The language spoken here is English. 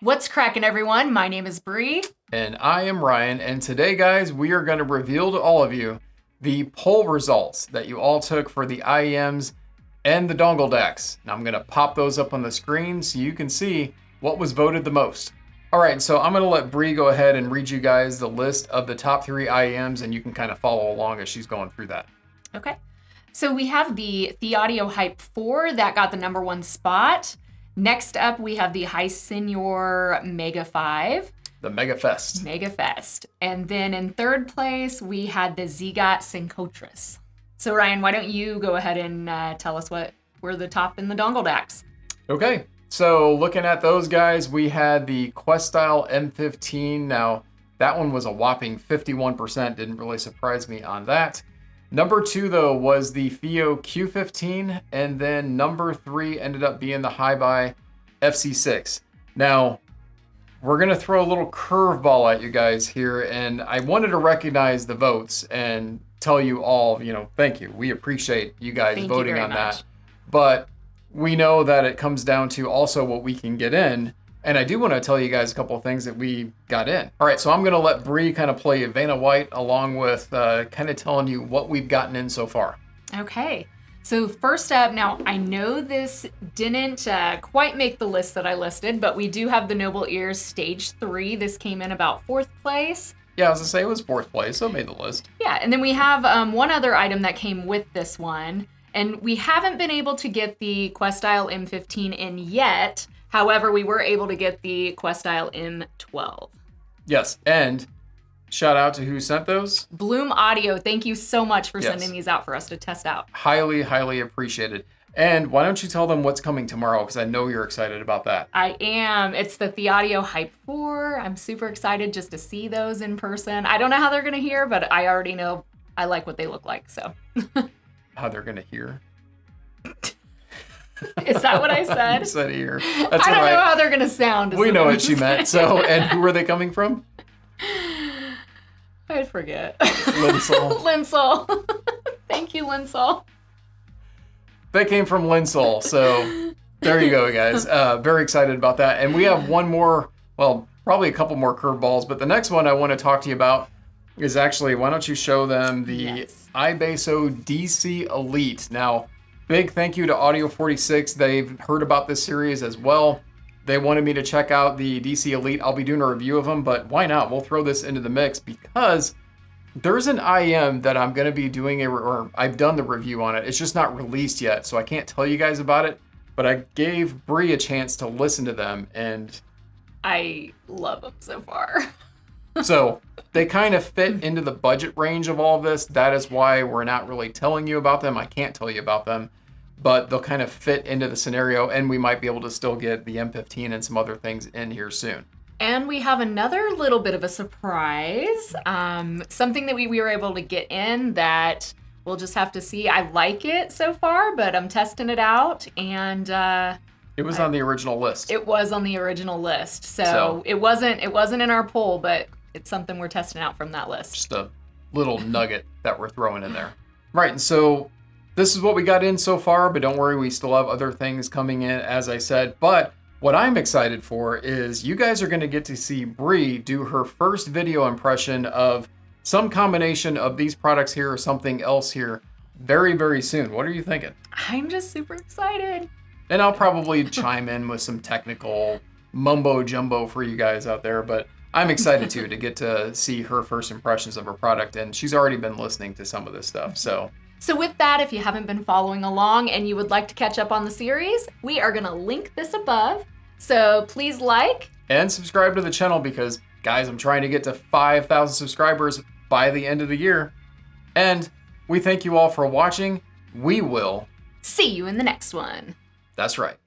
What's cracking, everyone? My name is Bree. And I am Ryan, and today, guys, we are going to reveal to all of you the poll results that you all took for the IEMs and the Dongle DACs. Now, I'm going to pop those up on the screen so you can see what was voted the most. All right, so I'm going to let Bree go ahead and read you guys the list of the top 3 IEMs, and you can kind of follow along as she's going through that. Okay. So we have the Audio Hype 4 that got the number 1 spot. Next up, we have the High Senior Mega 5. The Mega Fest. Mega Fest. And then in third place, we had the Zigot Syncotris. So Ryan, why don't you go ahead and tell us what were the top in the Dongle DACs? Okay, so looking at those guys, we had the Questyle M15. Now, that one was a whopping 51%. Didn't really surprise me on that. Number 2, though, was the FIO Q15, and then number 3 ended up being the Hi-Bi FC6. Now, we're going to throw a little curveball at you guys here, and I wanted to recognize the votes and tell you all, thank you. We appreciate you guys voting on that. But we know that it comes down to also what we can get in. And I do want to tell you guys a couple of things that we got in. All right, so I'm going to let Bree kind of play Vanna White along with kind of telling you what we've gotten in so far. Okay. So first up, now I know this didn't quite make the list that I listed, but we do have the Noble Ears Stage 3. This came in about 4th place. Yeah, I was going to say it was 4th place, so it made the list. Yeah, and then we have one other item that came with this one, and we haven't been able to get the Questyle M15 in yet. However, we were able to get the Questyle M12. Yes, and shout out to who sent those. Bloom Audio, thank you so much for sending these out for us to test out. Highly, highly appreciated. And why don't you tell them what's coming tomorrow, because I know you're excited about that. I am. It's the Audio Hype 4. I'm super excited just to see those in person. I don't know how they're going to hear, but I already know I like what they look like, so. How they're going to hear? Is that what I said? You said ear. That's I don't know how they're going to sound. We know what she meant. So, and who are they coming from? I forget. Linsol. Linsol. Thank you, Linsol. They came from Linsol. So there you go, guys. Very excited about that. And we have one more, well, probably a couple more curveballs. But the next one I want to talk to you about is actually, why don't you show them the iBasso DC Elite. Now, big thank you to Audio 46. They've heard about this series as well. They wanted me to check out the DC Elite. I'll be doing a review of them, but why not? We'll throw this into the mix because there's an IEM that I'm going to be doing or I've done the review on it. It's just not released yet, so I can't tell you guys about it, but I gave Bree a chance to listen to them, and I love them so far. So they kind of fit into the budget range of all of this. That is why we're not really telling you about them. I can't tell you about them, but they'll kind of fit into the scenario, and we might be able to still get the M15 and some other things in here soon. And we have another little bit of a surprise, something that we were able to get in that we'll just have to see. I like it so far, but I'm testing it out, and it was on the original list. It was on the original list, so it wasn't in our poll, but it's something we're testing out from that list. Just a little nugget that we're throwing in there. Right, and so this is what we got in so far, but don't worry, we still have other things coming in, as I said. But what I'm excited for is you guys are going to get to see Bree do her first video impression of some combination of these products here or something else here very, very soon. What are you thinking? I'm just super excited. And I'll probably chime in with some technical mumbo jumbo for you guys out there, but I'm excited to get to see her first impressions of her product, and she's already been listening to some of this stuff, So with that, if you haven't been following along and you would like to catch up on the series, we are going to link this above. So please like and subscribe to the channel because, guys, I'm trying to get to 5,000 subscribers by the end of the year. And we thank you all for watching. We will see you in the next one. That's right.